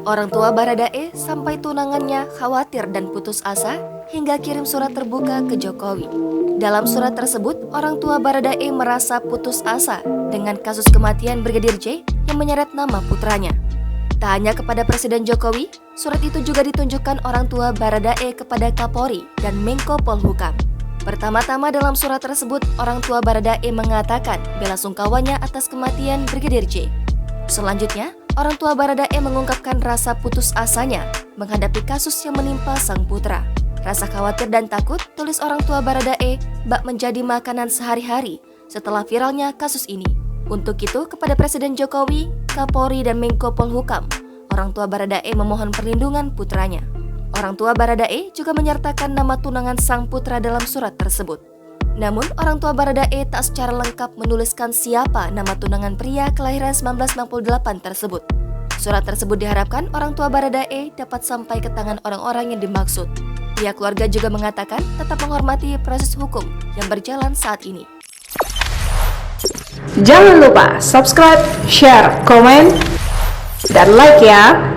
Orang tua Baradae sampai tunangannya khawatir dan putus asa hingga kirim surat terbuka ke Jokowi. Dalam surat tersebut, orang tua Baradae merasa putus asa dengan kasus kematian Brigadir J yang menyeret nama putranya. Tak hanya kepada Presiden Jokowi, surat itu juga ditunjukkan orang tua Baradae kepada Kapolri dan Menko Polhukam. Pertama-tama dalam surat tersebut, orang tua Baradae mengatakan bela sungkawanya atas kematian Brigadir J. Selanjutnya, orang tua Baradae mengungkapkan rasa putus asanya menghadapi kasus yang menimpa sang putra. Rasa khawatir dan takut, tulis orang tua Baradae, bak menjadi makanan sehari-hari setelah viralnya kasus ini. Untuk itu, kepada Presiden Jokowi, Kapolri, dan Menko Polhukam, orang tua Baradae memohon perlindungan putranya. Orang tua Baradae juga menyertakan nama tunangan sang putra dalam surat tersebut. Namun, orang tua Baradae tak secara lengkap menuliskan siapa nama tunangan pria kelahiran 1998 tersebut. Surat tersebut diharapkan orang tua Baradae dapat sampai ke tangan orang-orang yang dimaksud. Pihak keluarga juga mengatakan tetap menghormati proses hukum yang berjalan saat ini. Jangan lupa subscribe, share, komen, dan like ya!